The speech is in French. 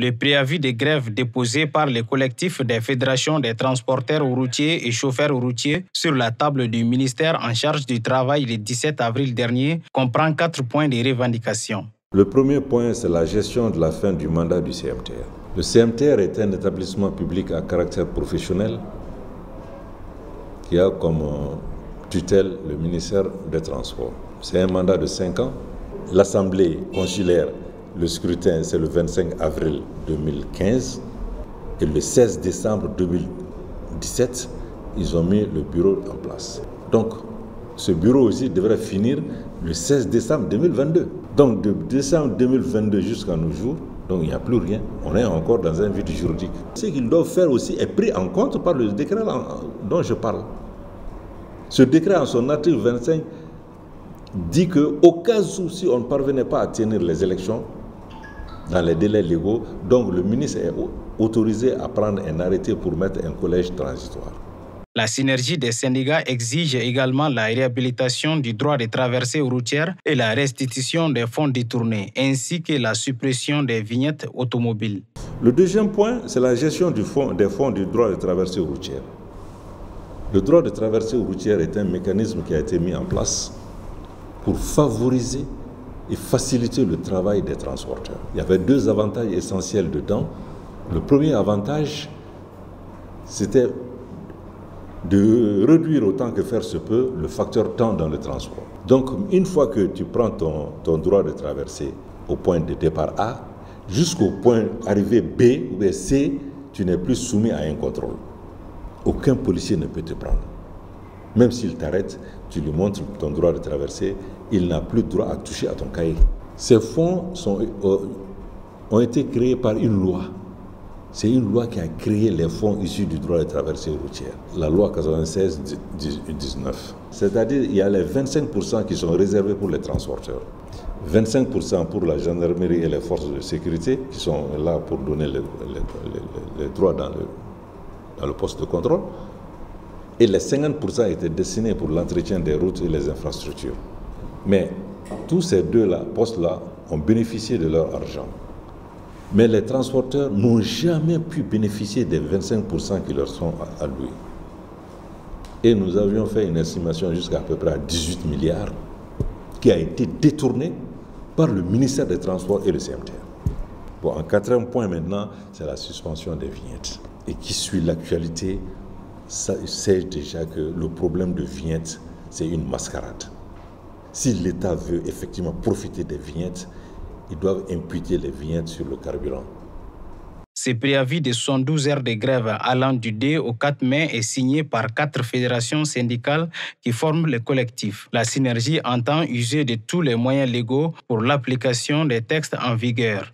Le préavis de grève déposé par les collectifs des fédérations des transporteurs routiers et chauffeurs routiers sur la table du ministère en charge du travail le 17 avril dernier comprend 4 points de revendication. Le premier point, c'est la gestion de la fin du mandat du CMTR. Le CMTR est un établissement public à caractère professionnel qui a comme tutelle le ministère des Transports. C'est un mandat de 5 ans. L'Assemblée consulaire, le scrutin, c'est le 25 avril 2015. Et le 16 décembre 2017, ils ont mis le bureau en place. Donc, ce bureau aussi devrait finir le 16 décembre 2022. Donc, de décembre 2022 jusqu'à nos jours, donc il n'y a plus rien. On est encore dans un vide juridique. Ce qu'ils doivent faire aussi est pris en compte par le décret dont je parle. Ce décret, en son article 25, dit qu'au cas où, si on ne parvenait pas à tenir les élections dans les délais légaux, donc le ministre est autorisé à prendre un arrêté pour mettre un collège transitoire. La synergie des syndicats exige également la réhabilitation du droit de traversée routière et la restitution des fonds détournés, ainsi que la suppression des vignettes automobiles. Le deuxième point, c'est la gestion des fonds du droit de traversée routière. Le droit de traversée routière est un mécanisme qui a été mis en place pour favoriser et faciliter le travail des transporteurs. Il y avait 2 avantages essentiels dedans. Le premier avantage, c'était de réduire autant que faire se peut le facteur temps dans le transport. Donc, une fois que tu prends ton droit de traversée au point de départ A, jusqu'au point arrivé B ou C, tu n'es plus soumis à un contrôle. Aucun policier ne peut te prendre. Même s'il t'arrête, tu lui montres ton droit de traversée, il n'a plus droit à toucher à ton cahier. Ces fonds ont été créés par une loi. C'est une loi qui a créé les fonds issus du droit de traversée routière, la loi 96-19. C'est-à-dire qu'il y a les 25% qui sont réservés pour les transporteurs, 25% pour la gendarmerie et les forces de sécurité qui sont là pour donner les droits dans le poste de contrôle, et les 50% étaient destinés pour l'entretien des routes et les infrastructures. Mais tous ces postes-là ont bénéficié de leur argent. Mais les transporteurs n'ont jamais pu bénéficier des 25% qui leur sont alloués. Et nous avions fait une estimation jusqu'à peu près à 18 milliards qui a été détournée par le ministère des Transports et le CMTR. Bon, en 4e point maintenant, c'est la suspension des vignettes. Et qui suit l'actualité, sait déjà que le problème de vignettes, c'est une mascarade. Si l'État veut effectivement profiter des vignettes, ils doivent imputer les vignettes sur le carburant. Ce préavis de 72 heures de grève allant du 2 au 4 mai est signé par 4 fédérations syndicales qui forment le collectif. La synergie entend user de tous les moyens légaux pour l'application des textes en vigueur.